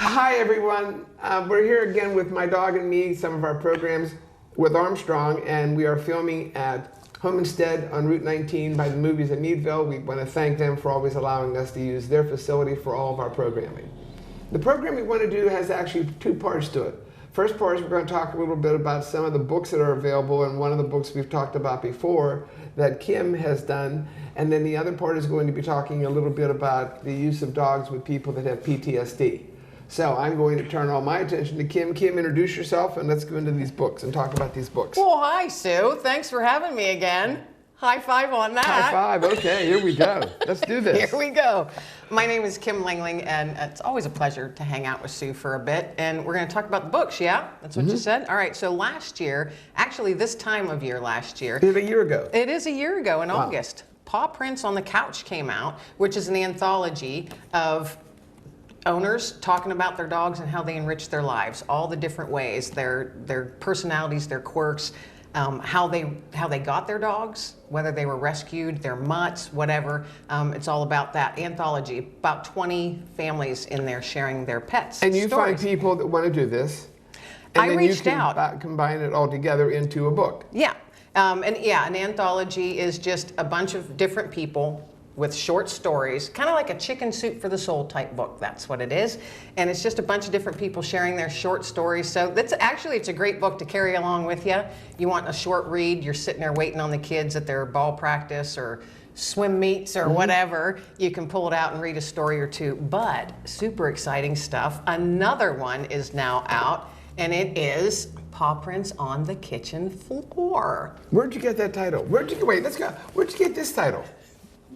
Hi everyone, we're here again with my dog and me, some of our programs with Armstrong, and we are filming at Homestead on Route 19 by the movies in Meadville. We want to thank them for always allowing us to use their facility for all of our programming. The program we want to do has actually two parts to it. First part is we're going to talk a little bit about some of the books that are available, and one of the books we've talked about before that Kim has done, and then the other part is going to be talking a little bit about the use of dogs with people that have PTSD. So I'm going to turn all my attention to Kim. Kim, introduce yourself and let's go into these books and talk about these books. Well, hi, Sue. Thanks for having me again. High five on that. High five. Okay, here we go. Let's do this. Here we go. My name is Kim Lengling, and it's always a pleasure to hang out with Sue for a bit. And we're going to talk about the books, yeah? That's what you said? All right, so last year, actually this time of year last year. Is it a year ago? It is a year ago in August. Paw Prints on the Couch came out, which is an anthology of owners talking about their dogs and how they enrich their lives, all the different ways, their personalities, their quirks, how they got their dogs, whether they were rescued, their mutts, whatever. It's all about that anthology. About 20 families in there sharing their pets. And you stories. find people that want to do this, and I then reached you can out. Combine it all together into a book. Yeah, an anthology is just a bunch of different people with short stories, kind of like a chicken soup for the soul type book. That's what it is. And it's just a bunch of different people sharing their short stories. So it's a great book to carry along with you. You want a short read, you're sitting there waiting on the kids at their ball practice or swim meets or whatever, you can pull it out and read a story or two. But super exciting stuff. Another one is now out, and it is Paw Prints on the Kitchen Floor. Where'd you get that title? Where'd you get this title?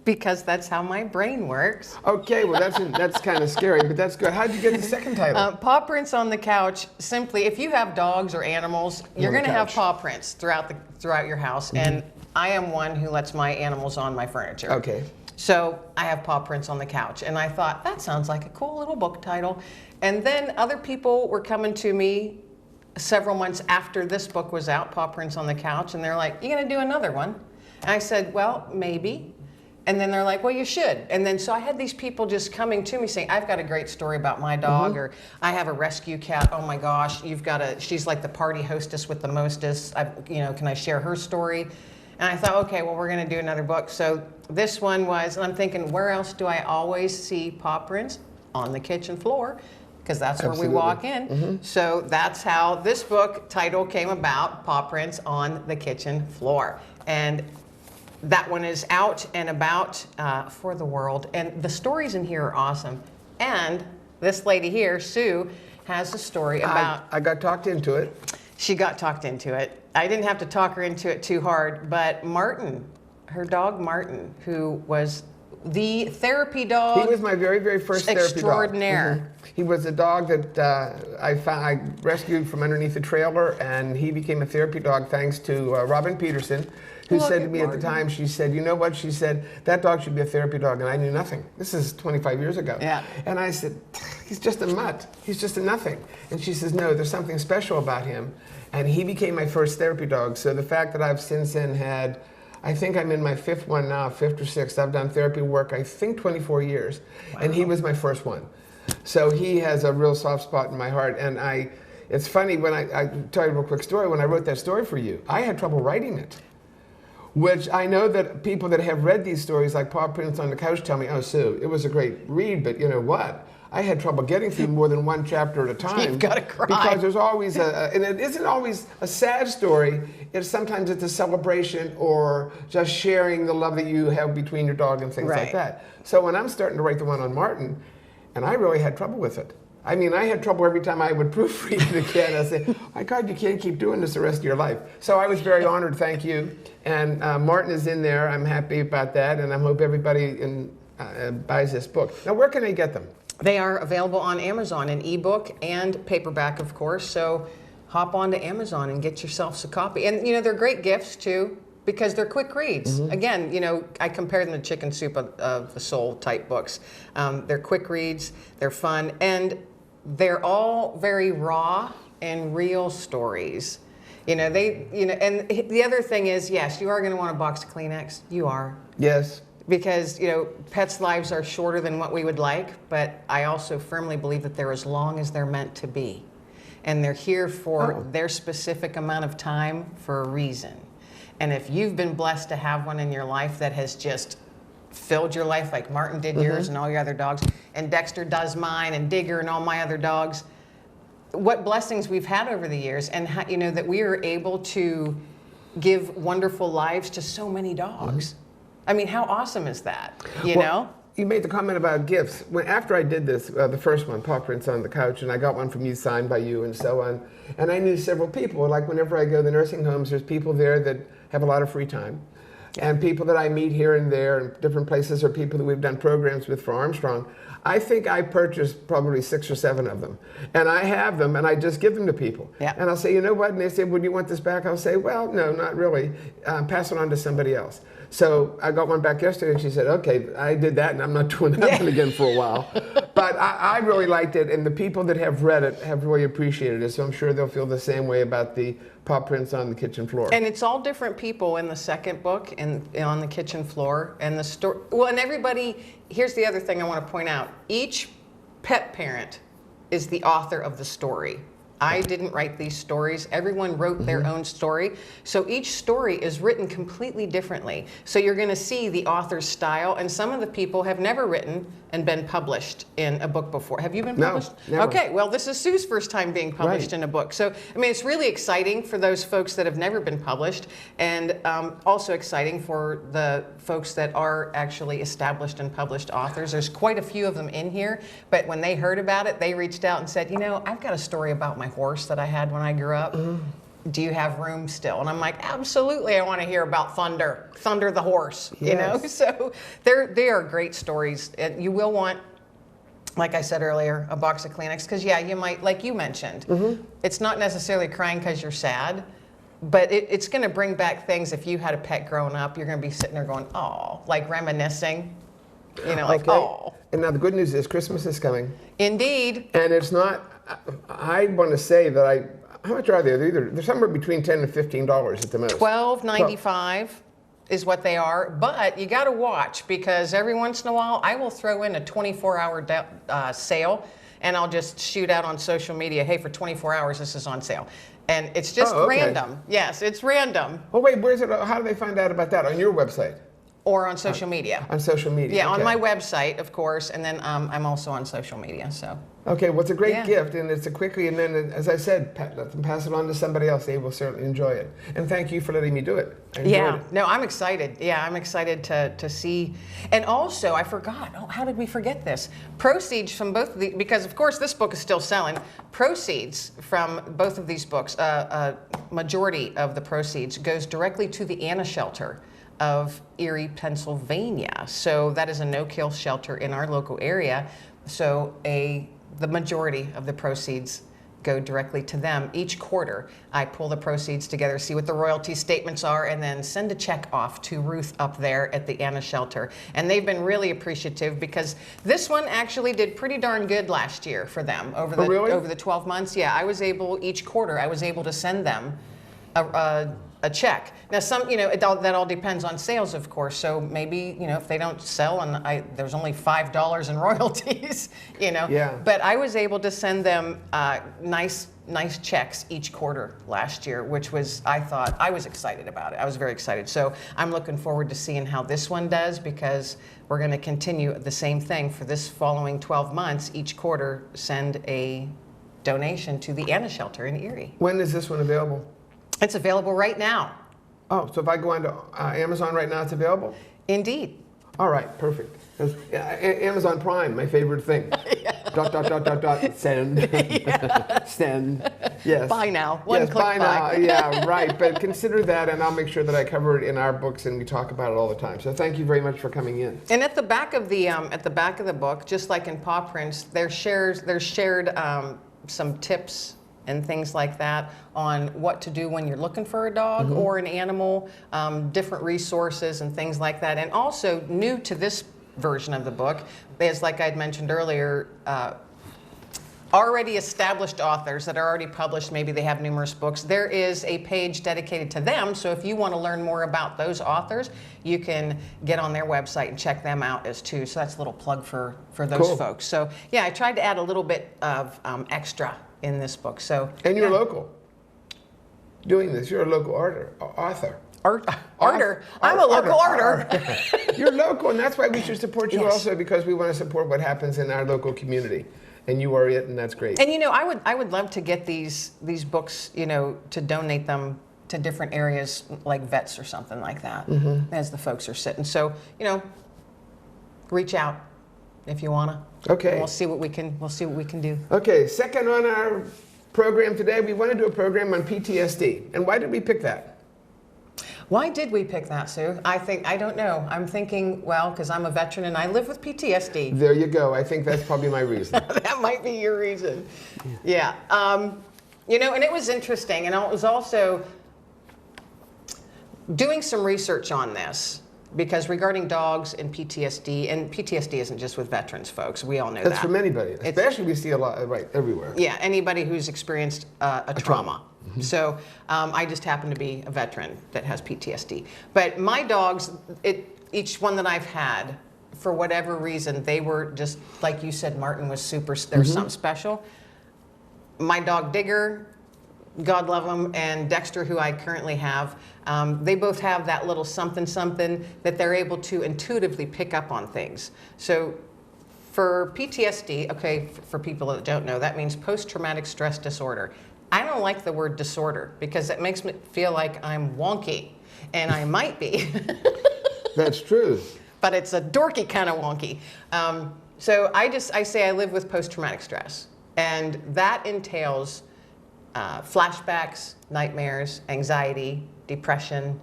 Because that's how my brain works. Okay, well that's kind of scary, but that's good. How'd you get the second title? Paw Prints on the Couch. Simply, if you have dogs or animals, you're going to have paw prints throughout your house. And I am one who lets my animals on my furniture. Okay. So I have Paw Prints on the Couch, and I thought that sounds like a cool little book title. And then other people were coming to me several months after this book was out, Paw Prints on the Couch, and they're like, "You going to do another one?" And I said, "Well, maybe." And then they're like, "Well, you should." And then so I had these people just coming to me saying, "I've got a great story about my dog," or "I have a rescue cat. Oh my gosh, she's like the party hostess with the mostest. Can I share her story?" And I thought, okay, well, we're going to do another book. So this one was, and I'm thinking, where else do I always see paw prints? On the kitchen floor, because that's where we walk in. So that's how this book title came about, Paw Prints on the Kitchen Floor. And that one is out and about for the world. And the stories in here are awesome. And this lady here, Sue, has a story about... I got talked into it. She got talked into it. I didn't have to talk her into it too hard, but Martin, her dog Martin, who was the therapy dog... He was my very, very first therapy dog. Extraordinaire. He was a dog that I rescued from underneath a trailer, and he became a therapy dog thanks to Robin Peterson, who said to me at the time, she said, "You know what?" She said, "That dog should be a therapy dog." And I knew nothing. This is 25 years ago. Yeah. And I said, "He's just a mutt. He's just a nothing." And she says, "No, there's something special about him." And he became my first therapy dog. So the fact that I've since then had, I think I'm in my fifth one now, fifth or sixth. I've done therapy work, I think 24 years. Wow. And he was my first one. So he has a real soft spot in my heart. And it's funny, when I tell you a real quick story, when I wrote that story for you, I had trouble writing it. Which I know that people that have read these stories, like Paw Prints on the Couch, tell me, "Oh, Sue, it was a great read, but you know what? I had trouble getting through more than one chapter at a time." You've got to cry. Because there's always and it isn't always a sad story. Sometimes it's a celebration or just sharing the love that you have between your dog and things like that. So when I'm starting to write the one on Martin, and I really had trouble with it. I mean, I had trouble every time I would proofread it again. I said, "My God, you can't keep doing this the rest of your life." So I was very honored, thank you. And Martin is in there. I'm happy about that, and I hope everybody buys this book. Now, where can they get them? They are available on Amazon in ebook and paperback, of course. So hop onto Amazon and get yourself a copy. And they're great gifts too, because they're quick reads. Again, I compare them to chicken soup of the soul type books. They're quick reads, they're fun, and they're all very raw and real stories. And the other thing is, yes, you are going to want a box of Kleenex. You are. Yes. because pets' lives are shorter than what we would like, but I also firmly believe that they're as long as they're meant to be, and they're here for their specific amount of time for a reason. And if you've been blessed to have one in your life that has just filled your life like Martin did yours and all your other dogs, and Dexter does mine, and Digger and all my other dogs, what blessings we've had over the years, and that we are able to give wonderful lives to so many dogs. I mean, how awesome is that? You know? You made the comment about gifts. After I did this, the first one, Paw Prints on the Couch, and I got one from you signed by you and so on, and I knew several people. Like whenever I go to the nursing homes, there's people there that have a lot of free time. And people that I meet here and there in different places, or people that we've done programs with for Armstrong. I think I purchased probably 6 or 7 of them. And I have them, and I just give them to people. Yeah. And I'll say, you know what? And they say, would you want this back? I'll say, well, no, not really. Pass it on to somebody else. So I got one back yesterday, and she said, okay, I did that, and I'm not doing that one again for a while. But I really liked it, and the people that have read it have really appreciated it. So I'm sure they'll feel the same way about the Paw Prints on the Kitchen Floor. And it's all different people in the second book and on the kitchen floor. And the story, well, and everybody, here's the other thing I want to point out. Each pet parent is the author of the story. I didn't write these stories. Everyone wrote their own story. So each story is written completely differently. So you're going to see the author's style, and some of the people have never written and been published in a book before. Have you been published? No, never. Okay, well, this is Sue's first time being published in a book. So, I mean, it's really exciting for those folks that have never been published, and also exciting for the folks that are actually established and published authors. There's quite a few of them in here, but when they heard about it, they reached out and said, I've got a story about my horse that I had when I grew up. Do you have room still? And I'm like, absolutely, I want to hear about Thunder the horse, So they are great stories. You will want, like I said earlier, a box of Kleenex, because you might, like you mentioned, it's not necessarily crying because you're sad, but it's going to bring back things. If you had a pet growing up, you're going to be sitting there going, oh, like reminiscing, like, oh. And now the good news is Christmas is coming. Indeed. And it's not, I want to say that how much are they? They're somewhere between $10 and $15 at the most. $12.95 is what they are, but you got to watch, because every once in a while I will throw in a 24-hour sale, and I'll just shoot out on social media, hey, for 24 hours this is on sale. And it's just random. Yes, it's random. Oh wait, where's it? How do they find out about that? On your website? Or on social media. On social media. Yeah, okay. on my website, of course, and then I'm also on social media. So. Okay, well, it's a great gift, and it's a quickly, and then, as I said, let them pass it on to somebody else. They will certainly enjoy it. And thank you for letting me do it. I enjoyed it. No, I'm excited. Yeah, I'm excited to see. And also, I forgot, how did we forget this? Proceeds from both of the, because of course this book is still selling, proceeds from both of these books, a majority of the proceeds goes directly to the Anna Shelter of Erie, Pennsylvania. So that is a no-kill shelter in our local area. So the majority of the proceeds go directly to them. Each quarter, I pull the proceeds together, see what the royalty statements are, and then send a check off to Ruth up there at the Anna Shelter. And they've been really appreciative, because this one actually did pretty darn good last year for them over the 12 months. Yeah, each quarter, I was able to send them a check. Now, that all depends on sales, of course. So maybe, if they don't sell and there's only $5 in royalties, Yeah. But I was able to send them nice checks each quarter last year, which I was excited about it. I was very excited. So I'm looking forward to seeing how this one does, because we're going to continue the same thing for this following 12 months. Each quarter, send a donation to the Anna Shelter in Erie. When is this one available? It's available right now. Oh, so if I go onto Amazon right now, it's available? Indeed. All right, perfect. Amazon Prime, my favorite thing. Send. Send. Yes. Buy now. One click buy now. Yeah, right. But consider that, and I'll make sure that I cover it in our books, and we talk about it all the time. So thank you very much for coming in. And at the back of the book, just like in Paw Prints, there's shared some tips and things like that on what to do when you're looking for a dog or an animal, different resources and things like that. And also, new to this version of the book is, like I'd mentioned earlier, already established authors that are already published, maybe they have numerous books, there is a page dedicated to them. So if you want to learn more about those authors, you can get on their website and check them out as too. So that's a little plug for those Cool. folks. So yeah, I tried to add a little bit of extra in this book. So And you're yeah. local. Doing this, you're a local author. Arter. I'm a local arter. You're local, and that's why we should support you Yes. also, because we want to support what happens in our local community. And you are it, and that's great. And I would love to get these books, to donate them to different areas like vets or something like that, as the folks are sitting. So, reach out if you wanna. Okay. And we'll see what we can do. Okay, second on our program today, we want to do a program on PTSD. And why did we pick that? Why did we pick that, Sue? I don't know. I'm thinking, well, because I'm a veteran and I live with PTSD. There you go. I think that's probably my reason. That might be your reason. Yeah. And it was interesting. And I was also doing some research on this because regarding dogs and PTSD isn't just with veterans, folks. We all know That's that. from anybody. Especially we see a lot, right, everywhere. Yeah, anybody who's experienced a trauma. So I just happen to be a veteran that has PTSD. But my dogs, each one that I've had, for whatever reason, they were just, like you said, Martin was super, there's something special. My dog Digger, God love him, and Dexter, who I currently have, they both have that little something that they're able to intuitively pick up on things. So for PTSD, okay, for people that don't know, that means post-traumatic stress disorder. I don't like the word disorder because it makes me feel like I'm wonky, and I might be. That's true. But it's a dorky kind of wonky. So I say I live with post-traumatic stress, and that entails flashbacks, nightmares, anxiety, depression,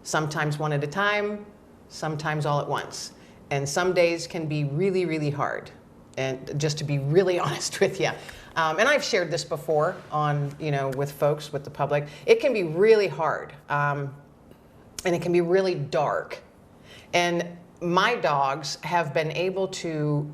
sometimes one at a time, sometimes all at once. And some days can be really, really hard. And just to be really honest with you. And I've shared this before on, with folks, with the public. It can be really hard. And it can be really dark. And my dogs have been able to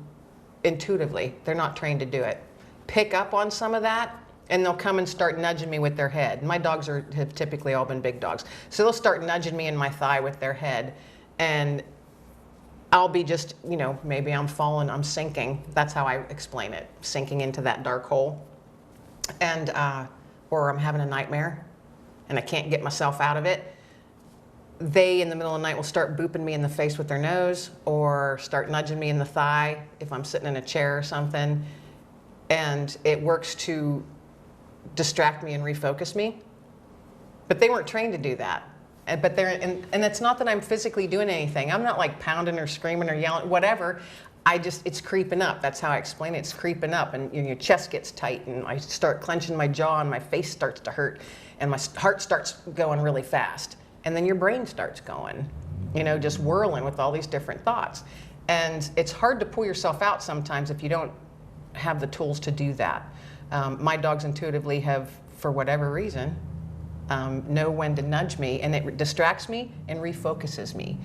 intuitively, they're not trained to do it, pick up on some of that, and they'll come and start nudging me with their head. My dogs have typically all been big dogs. So they'll start nudging me in my thigh with their head, and I'll be just, maybe I'm falling, I'm sinking. That's how I explain it, sinking into that dark hole. And, or I'm having a nightmare, and I can't get myself out of it. They, in the middle of the night, will start booping me in the face with their nose or start nudging me in the thigh if I'm sitting in a chair or something. And it works to distract me and refocus me. But they weren't trained to do that. And it's not that I'm physically doing anything. I'm not like pounding or screaming or yelling, whatever. It's creeping up. That's how I explain it. It's creeping up, and your chest gets tight, and I start clenching my jaw, and my face starts to hurt, and my heart starts going really fast. And then your brain starts going, just whirling with all these different thoughts. And it's hard to pull yourself out sometimes if you don't have the tools to do that. My dogs intuitively have, for whatever reason, know when to nudge me, and it distracts me and refocuses me.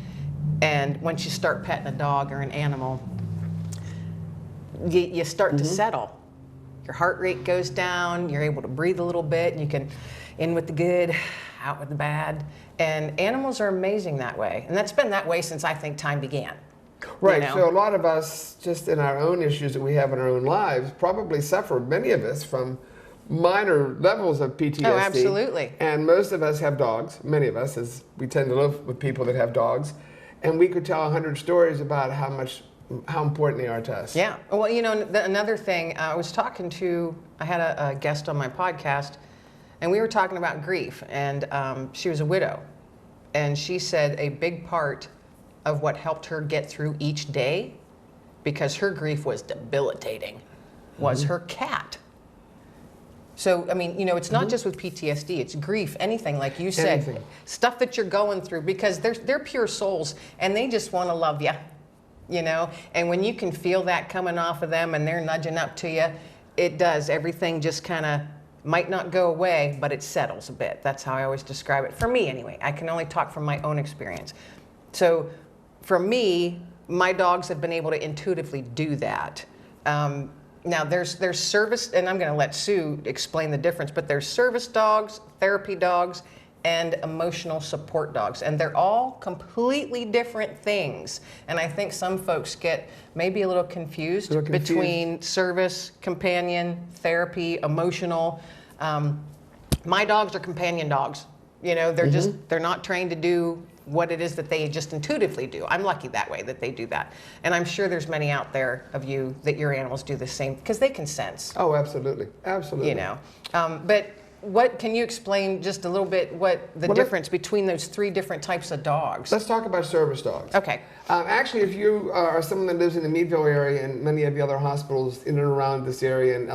And once you start petting a dog or an animal, you start to settle. Your heart rate goes down, you're able to breathe a little bit, and you can in with the good, out with the bad. And animals are amazing that way. And that's been that way since I think time began. Right, so a lot of us, just in our own issues that we have in our own lives, probably suffer, many of us, from minor levels of PTSD. Oh, absolutely. And most of us have dogs, many of us, as we tend to live with people that have dogs. And we could tell 100 stories about how important they are to us. Yeah. Well, another thing, I had a guest on my podcast, and we were talking about grief, and she was a widow. And she said a big part of what helped her get through each day, because her grief was debilitating, was her cat. So, it's not just with PTSD, it's grief, anything, like you said, stuff that you're going through, because they're pure souls, and they just want to love you, and when you can feel that coming off of them and they're nudging up to you, it does. Everything just kind of might not go away, but it settles a bit. That's how I always describe it. For me, anyway. I can only talk from my own experience. So, for me, my dogs have been able to intuitively do that. Now there's service, and I'm going to let Sue explain the difference, but there's service dogs, therapy dogs, and emotional support dogs, and they're all completely different things. And I think some folks get maybe a little confused between service, companion, therapy, emotional. My dogs are companion dogs. You know, they're they're not trained to do what it is that they just intuitively do. I'm lucky that way that they do that. And I'm sure there's many out there of you that your animals do the same, because they can sense. Oh, absolutely. Absolutely. You know, but what can you explain just a little bit what the difference between those three different types of dogs? Let's talk about service dogs. Okay. Actually, if you are someone that lives in the Meadville area and many of the other hospitals in and around this area and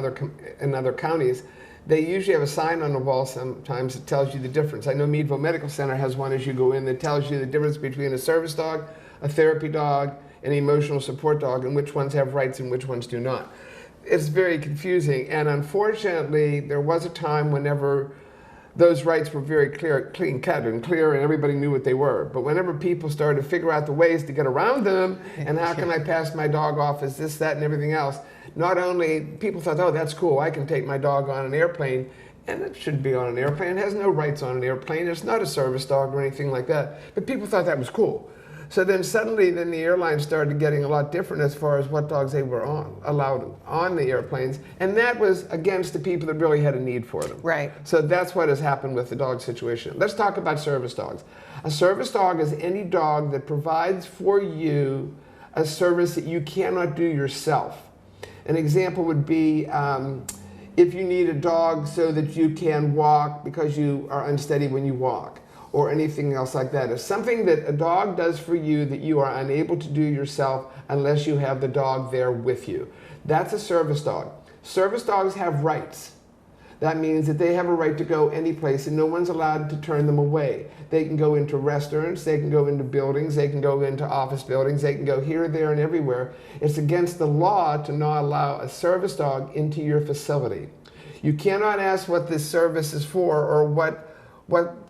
other counties, they usually have a sign on the wall sometimes that tells you the difference. I know Meadville Medical Center has one as you go in that tells you the difference between a service dog, a therapy dog, an emotional support dog, and which ones have rights and which ones do not. It's very confusing, and unfortunately, there was a time whenever those rights were very clean cut and clear, and everybody knew what they were. But whenever people started to figure out the ways to get around them, and how can I pass my dog off as this, that, and everything else, not only people thought, oh, that's cool, I can take my dog on an airplane, and it shouldn't be on an airplane. It has no rights on an airplane. It's not a service dog or anything like that. But people thought that was cool. So then suddenly, the airlines started getting a lot different as far as what dogs they were allowed on the airplanes, and that was against the people that really had a need for them. Right. So that's what has happened with the dog situation. Let's talk about service dogs. A service dog is any dog that provides for you a service that you cannot do yourself. An example would be if you need a dog so that you can walk because you are unsteady when you walk, or anything else like that. It's something that a dog does for you that you are unable to do yourself unless you have the dog there with you. That's a service dog. Service dogs have rights. That means that they have a right to go any place and no one's allowed to turn them away. They can go into restaurants, they can go into buildings, they can go into office buildings, they can go here, there, and everywhere. It's against the law to not allow a service dog into your facility. You cannot ask what this service is for or what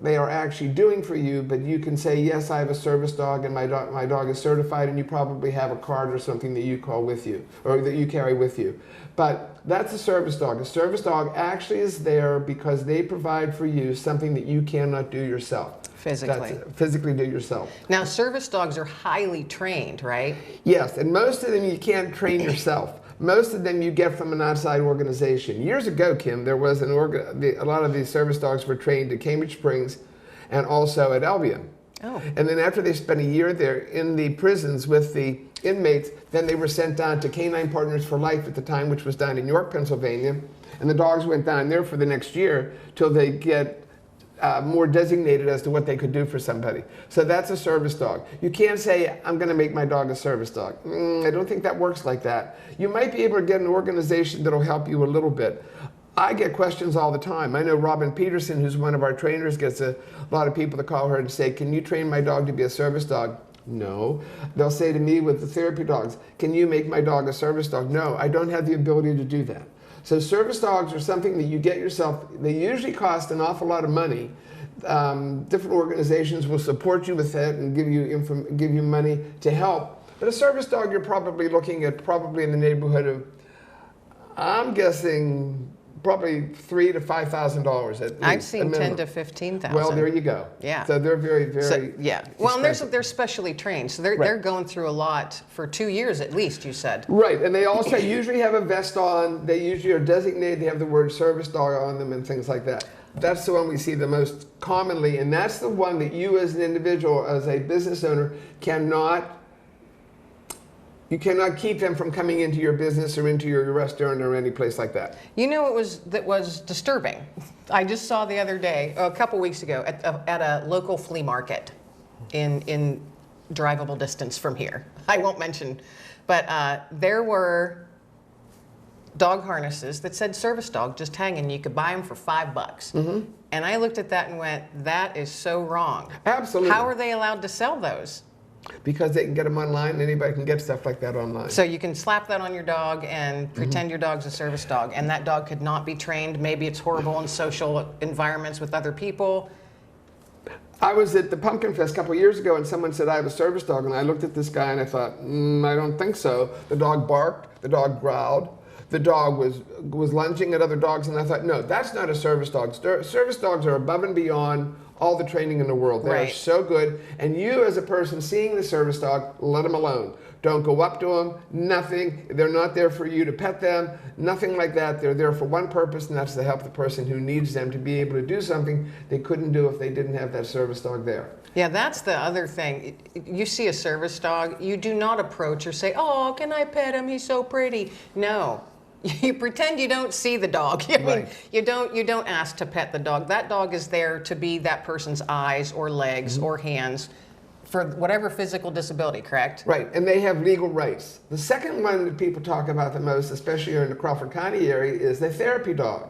they are actually doing for you, but you can say, yes, I have a service dog and my dog is certified, and you probably have a card or something that you call with you, or that you carry with you. But that's a service dog. A service dog actually is there because they provide for you something that you cannot do yourself. Physically do yourself. Now, service dogs are highly trained, right? Yes, and most of them you can't train yourself. Most of them you get from an outside organization. Years ago, Kim, there was a lot of these service dogs were trained at Cambridge Springs and also at Albion. Oh. And then after they spent a year there in the prisons with the inmates, then they were sent down to Canine Partners for Life at the time, which was down in York, Pennsylvania. And the dogs went down there for the next year till they get more designated as to what they could do for somebody. So that's a service dog. You can't say, I'm going to make my dog a service dog. I don't think that works like that. You might be able to get an organization that'll help you a little bit. I get questions all the time. I know Robin Peterson, who's one of our trainers, gets a lot of people to call her and say, can you train my dog to be a service dog? No. They'll say to me with the therapy dogs, can you make my dog a service dog? No, I don't have the ability to do that. So service dogs are something that you get yourself. They usually cost an awful lot of money. Different organizations will support you with that and give you money to help. But a service dog, you're probably looking at in the neighborhood of, I'm guessing, probably $3,000 to $5,000 at least. I've seen 10 to 15,000. Well, there you go. Yeah. So they're very, very. Yeah. Well, and they're specially trained, so they're going through a lot for 2 years at least. You said. Right, and they also usually have a vest on. They usually are designated. They have the word service dog on them and things like that. That's the one we see the most commonly, and that's the one that you, as an individual, as a business owner, You cannot keep them from coming into your business or into your restaurant or any place like that. You know, that was disturbing. I just saw the other day, a couple weeks ago, at a local flea market in drivable distance from here. I won't mention, but there were dog harnesses that said service dog just hanging. You could buy them for $5. Mm-hmm. And I looked at that and went, that is so wrong. Absolutely. How are they allowed to sell those? Because they can get them online, and anybody can get stuff like that online. So you can slap that on your dog and pretend your dog's a service dog, and that dog could not be trained. Maybe it's horrible in social environments with other people. I was at the Pumpkin Fest a couple of years ago, and someone said, I have a service dog, and I looked at this guy and I thought, I don't think so. The dog barked, the dog growled, the dog was lunging at other dogs, and I thought, no, that's not a service dog. Service dogs are above and beyond all the training in the world. They are Right. so good. And you, as a person seeing the service dog, let them alone. Don't go up to them. Nothing. They're not there for you to pet them. Nothing like that. They're there for one purpose, and that's to help the person who needs them to be able to do something they couldn't do if they didn't have that service dog there. Yeah, that's the other thing. You see a service dog, you do not approach or say, "Oh, can I pet him? He's so pretty." No. You pretend you don't see the dog. I mean, Right. you don't ask to pet the dog. That dog is there to be that person's eyes or legs or hands for whatever physical disability, correct? Right, and they have legal rights. The second one that people talk about the most, especially here in the Crawford County area, is the therapy dog.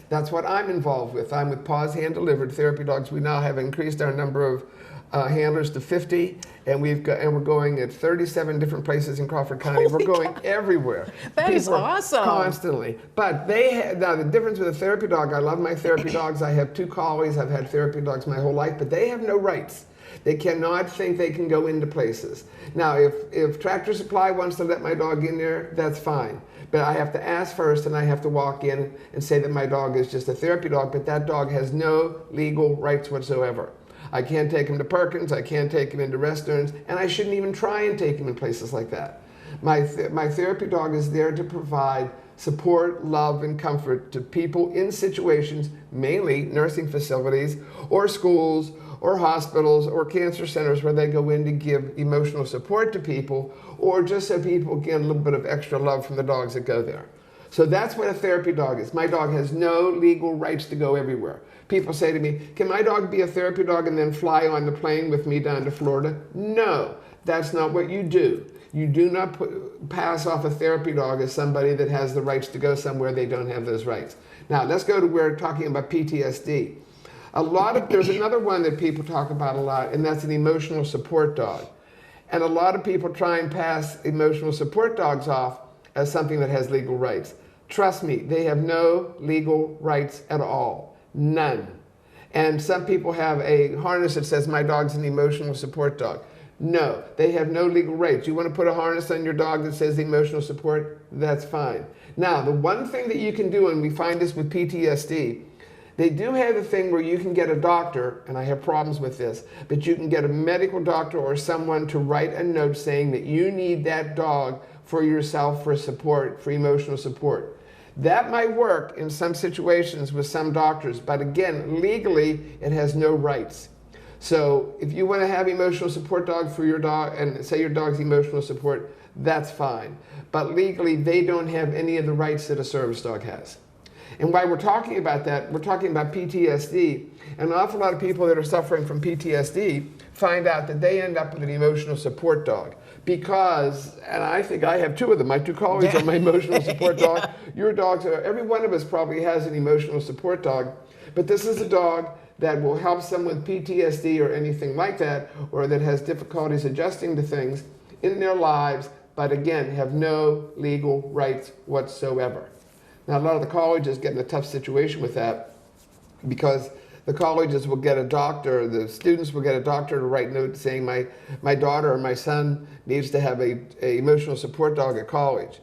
That's what I'm involved with. I'm with Paws Hand Delivered Therapy Dogs. We now have increased our number of handlers to 50, and we're going at 37 different places in Crawford County. We're going everywhere. That is People are awesome. Constantly. But now the difference with a therapy dog, I love my therapy dogs. I have 2 collies. I've had therapy dogs my whole life, but they have no rights. They cannot think they can go into places. Now, if Tractor Supply wants to let my dog in there, that's fine. But I have to ask first, and I have to walk in and say that my dog is just a therapy dog, but that dog has no legal rights whatsoever. I can't take him to Perkins, I can't take him into restaurants, and I shouldn't even try and take him in places like that. My therapy dog is there to provide support, love, and comfort to people in situations, mainly nursing facilities or schools or hospitals or cancer centers, where they go in to give emotional support to people, or just so people get a little bit of extra love from the dogs that go there. So that's what a therapy dog is. My dog has no legal rights to go everywhere. People say to me, can my dog be a therapy dog and then fly on the plane with me down to Florida? No, that's not what you do. You do not pass off a therapy dog as somebody that has the rights to go somewhere they don't have those rights. Now, let's go to where we're talking about PTSD. There's another one that people talk about a lot, and that's an emotional support dog. And a lot of people try and pass emotional support dogs off as something that has legal rights. Trust me, they have no legal rights at all. None. And some people have a harness that says, my dog's an emotional support dog. No, they have no legal rights. You want to put a harness on your dog that says emotional support? That's fine. Now, the one thing that you can do, and we find this with PTSD, they do have a thing where you can get a doctor, and I have problems with this, but you can get a medical doctor or someone to write a note saying that you need that dog for yourself for support, for emotional support. That might work in some situations with some doctors, but again, legally, it has no rights. So if you want to have emotional support dog for your dog, and say your dog's emotional support, that's fine. But legally, they don't have any of the rights that a service dog has. And why we're talking about that, we're talking about PTSD. And an awful lot of people that are suffering from PTSD find out that they end up with an emotional support dog. Because, and I think I have 2 of them, my 2 colleagues are my emotional support dog. Your dogs are, every one of us probably has an emotional support dog. But this is a dog that will help someone with PTSD or anything like that, or that has difficulties adjusting to things in their lives, but again, have no legal rights whatsoever. Now, a lot of the colleges get in a tough situation with that, because the colleges will get a doctor, the students will get a doctor to write notes saying my daughter or my son needs to have a emotional support dog at college.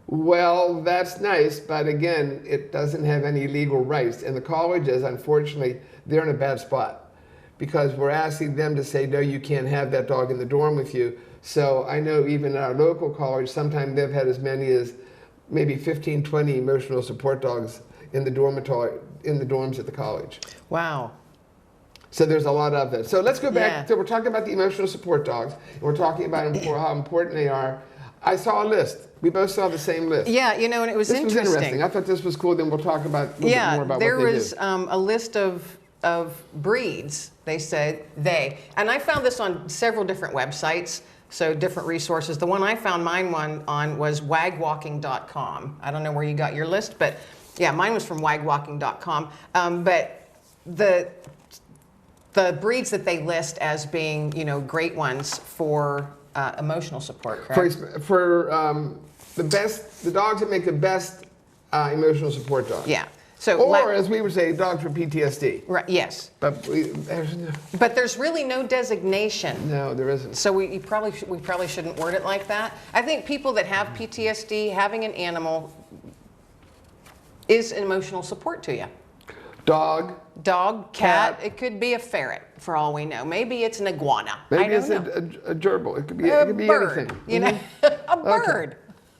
Well, that's nice, but again, it doesn't have any legal rights. And the colleges, unfortunately, they're in a bad spot, because we're asking them to say, no, you can't have that dog in the dorm with you. So I know even at our local college, sometimes they've had as many as maybe 15, 20 emotional support dogs in the dormitory, in the dorms at the college. Wow. So there's a lot of that. So let's go back. Yeah. So we're talking about the emotional support dogs, and we're talking about how important they are. I saw a list. We both saw the same list. Yeah, you know, and it was This was interesting. interesting. I thought this was cool. Then we'll talk about a little bit more about there what they was do. a list of breeds, they said, and I found this on several different websites, so different resources. The one I found mine on was wagwalking.com. I don't know where you got your list, but yeah, mine was from wagwalking.com. But the breeds that they list as being, you know, great ones for emotional support, correct? For the dogs that make the best emotional support dogs. Yeah. So or as we would say, dogs for PTSD. Right, yes. But But there's really no designation. no, there isn't. So we probably shouldn't word it like that. I think people that have PTSD, having an animal is emotional support to you. Dog. Dog, cat, it could be a ferret for all we know. Maybe it's an iguana. Maybe it's a gerbil. It could be bird, anything. Mm-hmm. You know, a bird.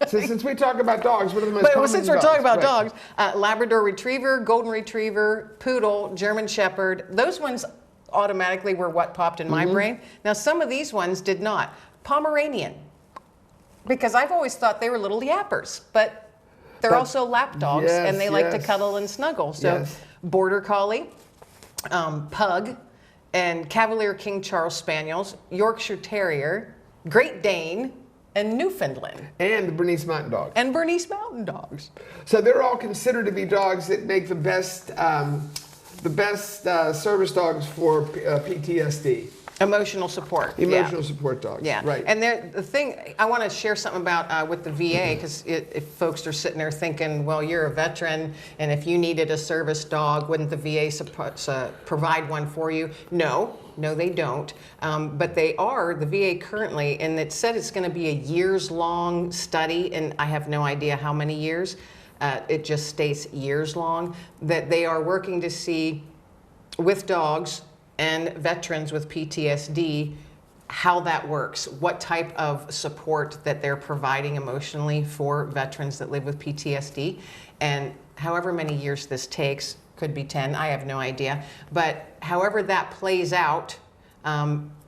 So since we talk about dogs, what are the most common since we're dogs? talking about Right. dogs, Labrador Retriever, Golden Retriever, Poodle, German Shepherd, those ones automatically were what popped in my brain. Now some of these ones did not. Pomeranian, because I've always thought they were little yappers, but they're also lap dogs, yes, and they like to yes. cuddle and snuggle. So Yes. Border Collie, Pug, and Cavalier King Charles Spaniels, Yorkshire Terrier, Great Dane, and Newfoundland. And the Bernese Mountain Dog. And Bernese Mountain Dogs. So they're all considered to be dogs that make the best service dogs for PTSD. Emotional support. Emotional support dogs. Yeah. Right. And the thing, I want to share something about with the VA, because if folks are sitting there thinking, well, you're a veteran, and if you needed a service dog, wouldn't the VA provide one for you? No, they don't. But they are, the VA currently, and it said it's going to be a years-long study, and I have no idea how many years. It just states years long, that they are working to see with dogs and veterans with PTSD, how that works, what type of support that they're providing emotionally for veterans that live with PTSD. And however many years this takes, could be 10, I have no idea. But however that plays out,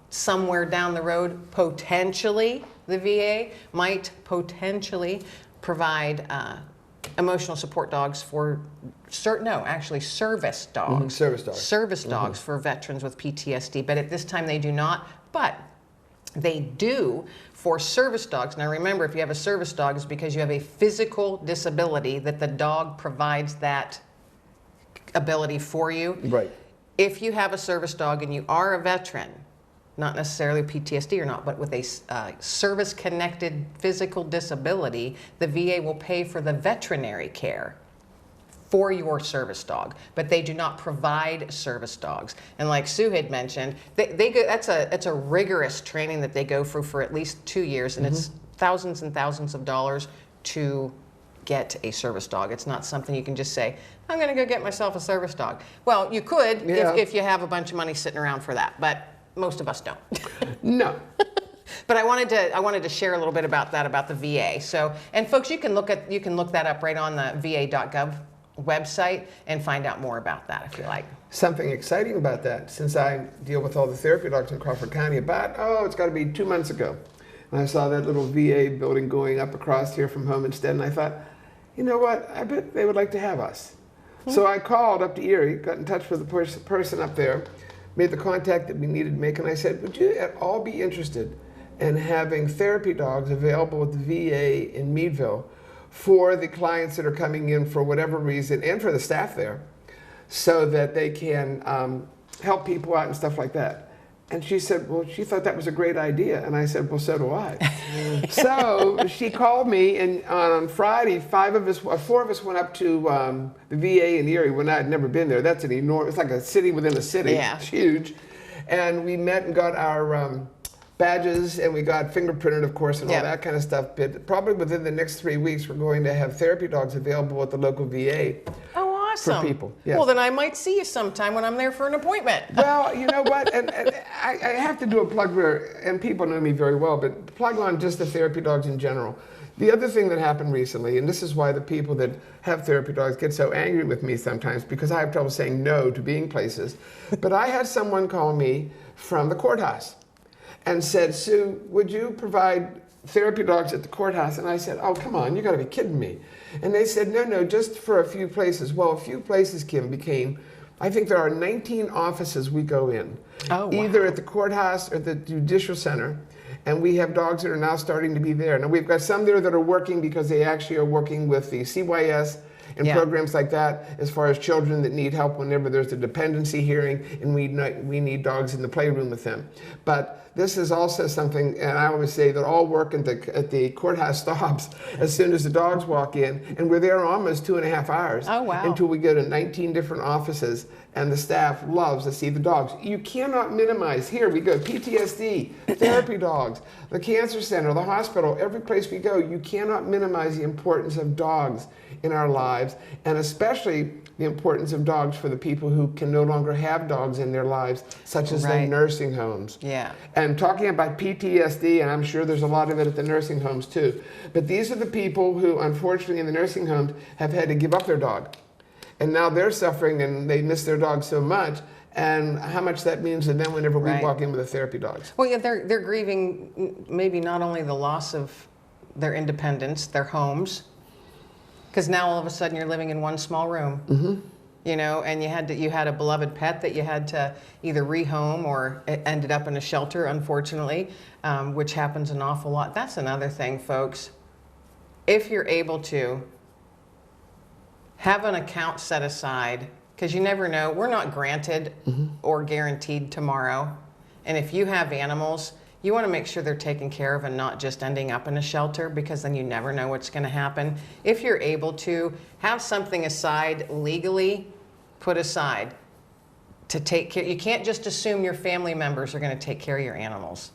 somewhere down the road, potentially the VA might potentially provide emotional support dogs for service dogs. Service dogs for veterans with PTSD, but at this time they do not. But they do for service dogs. Now remember, if you have a service dog, it's because you have a physical disability that the dog provides that ability for you. Right. If you have a service dog and you are a veteran, not necessarily PTSD or not, but with a service-connected physical disability, the VA will pay for the veterinary care for your service dog, but they do not provide service dogs. And like Sue had mentioned, they go, it's a rigorous training that they go through for at least 2 years, and it's thousands and thousands of dollars to get a service dog. It's not something you can just say, I'm going to go get myself a service dog. Well, you could if you have a bunch of money sitting around for that, but most of us don't. No. But I wanted to share a little bit about that, about the VA. So, and folks, you can look that up right on the va.gov website and find out more about that if you like. Something exciting about that, since I deal with all the therapy dogs in Crawford County, it's got to be 2 months ago. And I saw that little VA building going up across here from Homestead, and I thought, you know what, I bet they would like to have us. So I called up to Erie, got in touch with the person up there, made the contact that we needed to make, and I said, would you at all be interested in having therapy dogs available at the VA in Meadville for the clients that are coming in for whatever reason, and for the staff there, so that they can help people out and stuff like that. And she said, well, she thought that was a great idea. And I said, well, so do I. So she called me, and on Friday, 4 of us went up to the VA in Erie when I had never been there. That's an enormous, it's like a city within a city. Yeah. It's huge. And we met and got our badges, and we got fingerprinted, of course, and all that kind of stuff. But probably within the next 3 weeks, we're going to have therapy dogs available at the local VA. Oh, awesome. For people. Yes. Well, then I might see you sometime when I'm there for an appointment. Well, you know what? And I have to do a plug there, and people know me very well, but plug on just the therapy dogs in general. The other thing that happened recently, and this is why the people that have therapy dogs get so angry with me sometimes, because I have trouble saying no to being places, but I had someone call me from the courthouse and said, Sue, would you provide therapy dogs at the courthouse? And I said, oh, come on, you got to be kidding me. And they said, no, just for a few places. Well, a few places, Kim, became, I think there are 19 offices we go in, either at the courthouse or the judicial center. And we have dogs that are now starting to be there. Now, we've got some there that are working because they actually are working with the CYS and programs like that, as far as children that need help whenever there's a dependency hearing, and we need dogs in the playroom with them. But this is also something, and I always say that all work at the courthouse stops as soon as the dogs walk in, and we're there almost 2.5 hours. Oh, wow. Until we go to 19 different offices, and the staff loves to see the dogs. You cannot minimize. Here we go, PTSD, therapy dogs, the cancer center, the hospital, every place we go, you cannot minimize the importance of dogs in our lives, and especially the importance of dogs for the people who can no longer have dogs in their lives, such as the nursing homes. Yeah. And talking about PTSD, and I'm sure there's a lot of it at the nursing homes too, but these are the people who, unfortunately, in the nursing homes have had to give up their dog. And now they're suffering and they miss their dog so much, and how much that means to them whenever we walk in with the therapy dogs. Well, yeah, they're grieving maybe not only the loss of their independence, their homes, because now all of a sudden you're living in one small room, you know, and you had a beloved pet that you had to either rehome or it ended up in a shelter, unfortunately, which happens an awful lot. That's another thing, folks. If you're able to have an account set aside, because you never know, we're not granted or guaranteed tomorrow. And if you have animals, you want to make sure they're taken care of and not just ending up in a shelter, because then you never know what's going to happen. If you're able to have something aside legally, put aside to take care. You can't just assume your family members are going to take care of your animals.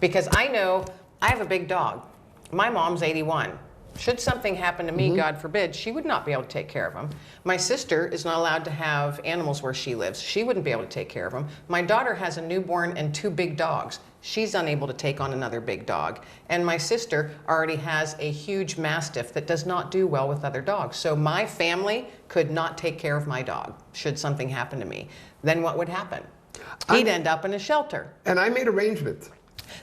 Because I know I have a big dog. My mom's 81. Should something happen to me, God forbid, she would not be able to take care of them. My sister is not allowed to have animals where she lives. She wouldn't be able to take care of them. My daughter has a newborn and 2 big dogs. She's unable to take on another big dog. And my sister already has a huge mastiff that does not do well with other dogs. So my family could not take care of my dog should something happen to me. Then what would happen? He'd end up in a shelter. And I made arrangements.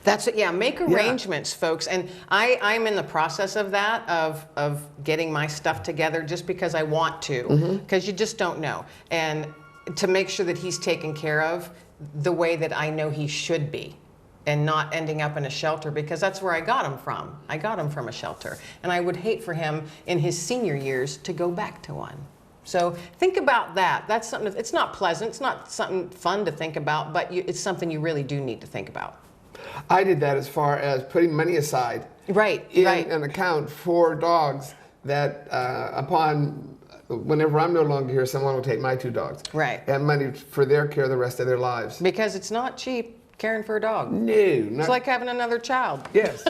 That's it. Yeah, make arrangements, folks. And I'm in the process of that, of getting my stuff together just because I want to, because you just don't know. And to make sure that he's taken care of the way that I know he should be and not ending up in a shelter, because that's where I got him from. I got him from a shelter. And I would hate for him in his senior years to go back to one. So think about that. That's something, it's not pleasant, it's not something fun to think about, but it's something you really do need to think about. I did that as far as putting money aside in an account for dogs that whenever I'm no longer here, someone will take my 2 dogs. Right. And money for their care the rest of their lives. Because it's not cheap caring for a dog. No. It's like having another child. Yes.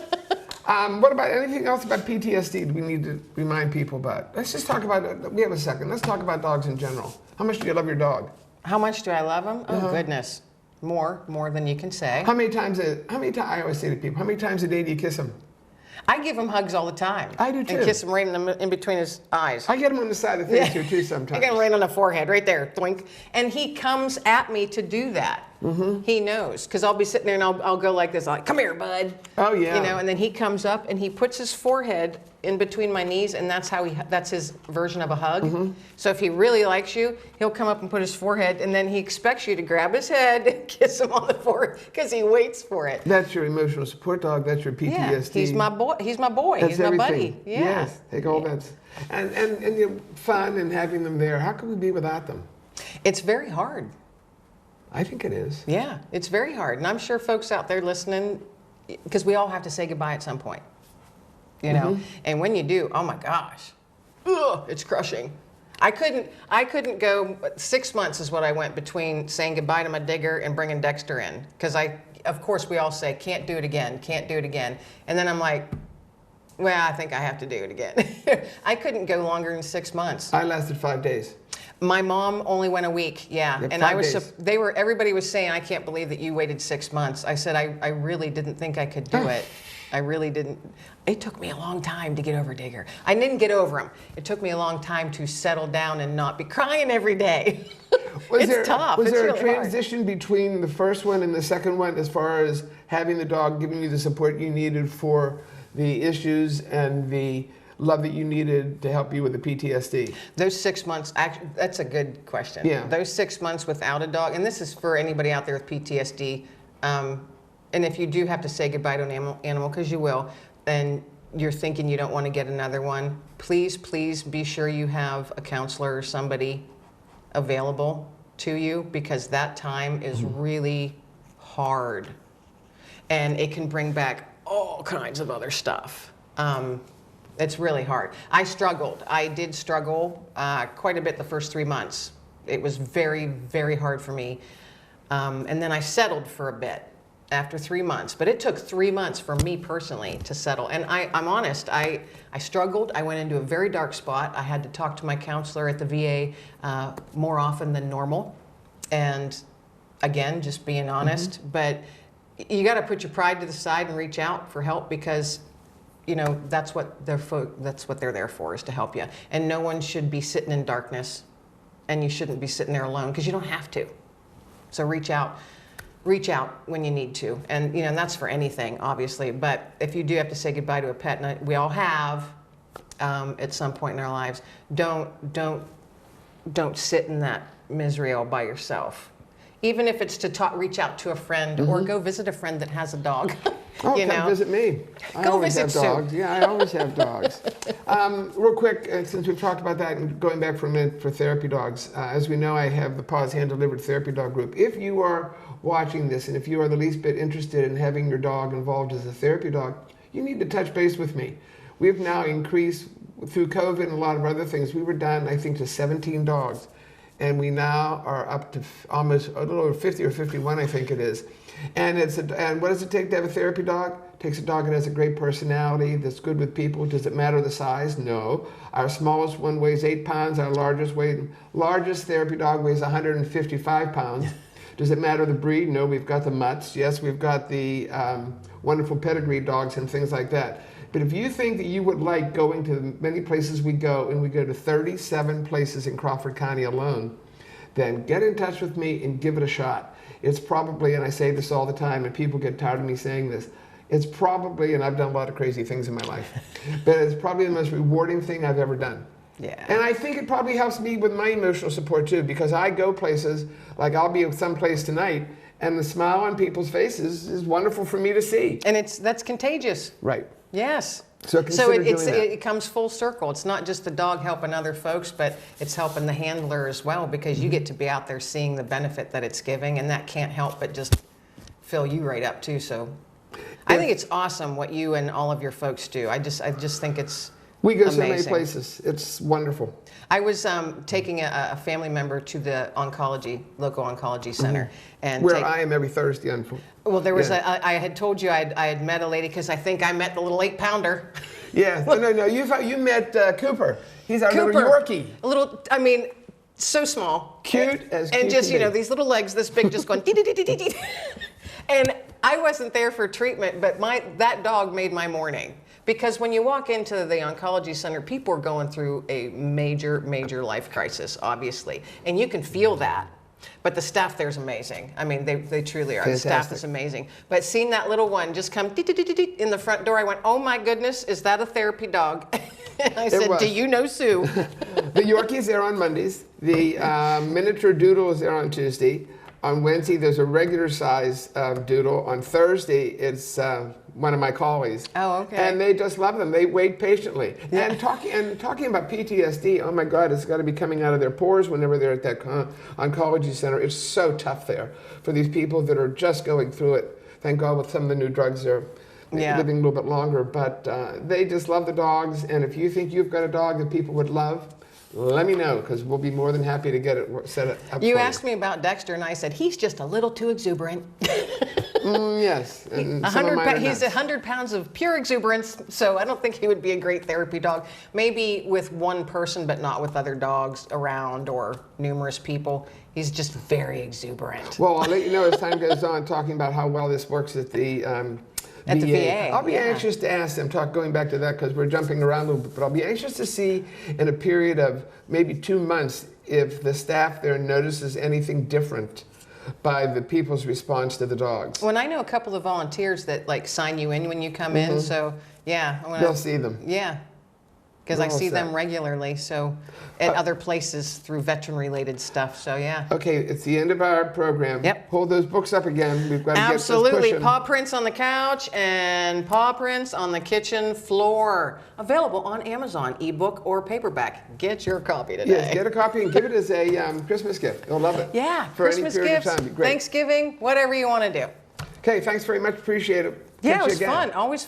What about anything else about PTSD we need to remind people about? Let's just talk about, we have a second, let's talk about dogs in general. How much do you love your dog? How much do I love him? Oh, goodness. More than you can say. How many times, I always say to people, how many times a day do you kiss him? I give him hugs all the time. I do too. And kiss him right in between his eyes. I get him on the side of things here too sometimes. I get him right on the forehead, right there, doink. And he comes at me to do that. He knows, because I'll be sitting there and I'll go like this, like, come here, bud. Oh yeah. You know, and then he comes up and he puts his forehead in between my knees, and that's his version of a hug. So if he really likes you, he'll come up and put his forehead, and then he expects you to grab his head and kiss him on the forehead because he waits for it. That's your emotional support dog. That's your PTSD. Yeah, he's my boy. He's my boy. That's he's everything. my buddy. Yeah. Yes, take all that. And you know, fun and having them there. How could we be without them? It's very hard. I think it is. Yeah, it's very hard. And I'm sure folks out there listening, because we all have to say goodbye at some point, you know? And when you do, oh my gosh, it's crushing. I couldn't go, 6 months is what I went between saying goodbye to my digger and bringing Dexter in. Because of course we all say, can't do it again, can't do it again. And then I'm like, well, I think I have to do it again. I couldn't go longer than 6 months. I lasted 5 days. My mom only went a week, yeah. Yep, and 5 days. Everybody was saying, I can't believe that you waited 6 months. I said, I really didn't think I could do it. I really didn't. It took me a long time to get over Digger. I didn't get over him. It took me a long time to settle down and not be crying every day. It's tough. Was there really a transition between the first one and the second one as far as having the dog giving you the support you needed for the issues and the love that you needed to help you with the PTSD? Those 6 months, actually, that's a good question. Yeah. Those 6 months without a dog, and this is for anybody out there with PTSD, and if you do have to say goodbye to an animal, because you will, and you're thinking you don't want to get another one, please be sure you have a counselor or somebody available to you, because that time is really hard. and it can bring back all kinds of other stuff. It's really hard. I did struggle quite a bit the first 3 months. It was very, very hard for me. And then I settled for a bit after 3 months. But it took 3 months for me personally to settle. And I'm honest, I struggled. I went into a very dark spot. I had to talk to my counselor at the VA more often than normal. And again, just being honest. But you got to put your pride to the side and reach out for help, because that's what they're there for, is to help you. And no one should be sitting in darkness, and you shouldn't be sitting there alone, because you don't have to. So reach out when you need to, and and that's for anything, obviously. But if you do have to say goodbye to a pet, and we all have at some point in our lives, don't sit in that misery all by yourself. Even if it's to reach out to a friend or go visit a friend that has a dog. Oh, come visit me. I always have dogs. Yeah, I always have dogs. Real quick, since we've talked about that, and going back for a minute for therapy dogs, as we know, I have the Paws Hand-Delivered Therapy Dog Group. If you are watching this, and if you are the least bit interested in having your dog involved as a therapy dog, you need to touch base with me. We've now increased, through COVID and a lot of other things, we were down, I think, to 17 dogs. And we now are up to almost a little over 50 or 51, I think it is. And and what does it take to have a therapy dog? It takes a dog that has a great personality, that's good with people. Does it matter the size? No. Our smallest one weighs 8 pounds. Our largest therapy dog weighs 155 pounds. Does it matter the breed? No. We've got the mutts. Yes, we've got the wonderful pedigree dogs and things like that. But if you think that you would like going to the many places we go, and we go to 37 places in Crawford County alone, then get in touch with me and give it a shot. It's probably, and I say this all the time, and people get tired of me saying this, it's probably, and I've done a lot of crazy things in my life, but it's probably the most rewarding thing I've ever done. Yeah. And I think it probably helps me with my emotional support too, because I go places, like I'll be someplace tonight, and the smile on people's faces is wonderful for me to see. And that's contagious. Right. Yes. So it comes full circle. It's not just the dog helping other folks, but it's helping the handler as well, because you get to be out there seeing the benefit that it's giving, and that can't help but just fill you right up too. So I think it's awesome what you and all of your folks do. I just think it's We go amazing. so many places. It's wonderful. I was taking a family member to the local oncology center. And Where I am every Thursday. Well, there was I had told you I had met a lady, because I think I met the little 8-pounder. Yeah, no, you met Cooper. He's our Cooper, little Yorkie. A little, so small. Cute as cute and just, can be. these little legs this big, just going, dee-dee-dee-dee-dee-dee. And I wasn't there for treatment, but that dog made my morning. Because when you walk into the oncology center, people are going through a major, major life crisis, obviously. And you can feel that. But the staff there's amazing. They truly are. Fantastic. The staff is amazing. But seeing that little one just come in the front door, I went, oh my goodness, is that a therapy dog? And I said, do you know Sue? The Yorkie's there on Mondays. The miniature doodle is there on Tuesday. On Wednesday, there's a regular size doodle. On Thursday, it's one of my collies. Oh, okay. And they just love them. They wait patiently. Yeah. And talking about PTSD, oh my God, it's got to be coming out of their pores whenever they're at that oncology center. It's so tough there for these people that are just going through it. Thank God with some of the new drugs, they're living a little bit longer. But they just love the dogs. And if you think you've got a dog that people would love, let me know, because we'll be more than happy to get it set up. You asked me about Dexter, and I said, he's just a little too exuberant. Yes. And he's 100 pounds of pure exuberance, so I don't think he would be a great therapy dog. Maybe with one person, but not with other dogs around or numerous people. He's just very exuberant. Well, I'll let you know as time goes on, talking about how well this works at the at the VA. I'll be anxious to ask them, going back to that, because we're jumping around a little bit, but I'll be anxious to see in a period of maybe 2 months if the staff there notices anything different by the people's response to the dogs. Well, I know a couple of volunteers that sign you in when you come in, so yeah. They'll see them. Yeah. Because I see them regularly, so at other places through veteran-related stuff. So yeah. Okay, it's the end of our program. Yep. Hold those books up again. We've got to Absolutely. get this pushing. Paw Prints on the Couch and Paw Prints on the Kitchen Floor. Available on Amazon, ebook or paperback. Get your copy today. Yes, get a copy and give it as a Christmas gift. They'll love it. Yeah, For Christmas any period gifts, of time. Be great. Thanksgiving, whatever you want to do. Okay, thanks very much. Appreciate it. Yeah, Catch it you was again. fun. Always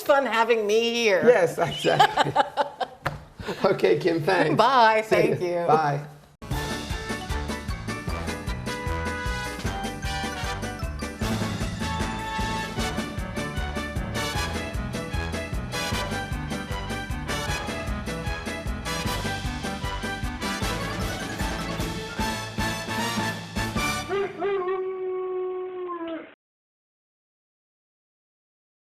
fun having me here. Yes, exactly. Okay, Kim, thanks. Bye. See Thank ya. you. Bye.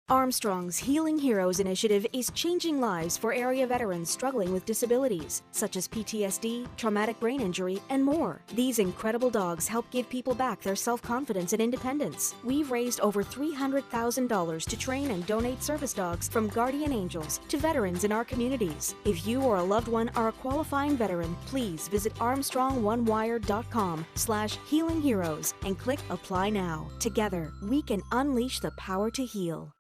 Armstrong's Healing Heroes initiative is changing lives for area veterans struggling with disabilities, such as PTSD, traumatic brain injury, and more. These incredible dogs help give people back their self-confidence and independence. We've raised over $300,000 to train and donate service dogs from guardian angels to veterans in our communities. If you or a loved one are a qualifying veteran, please visit armstrongonewire.com/healingheroes and click Apply Now. Together, we can unleash the power to heal.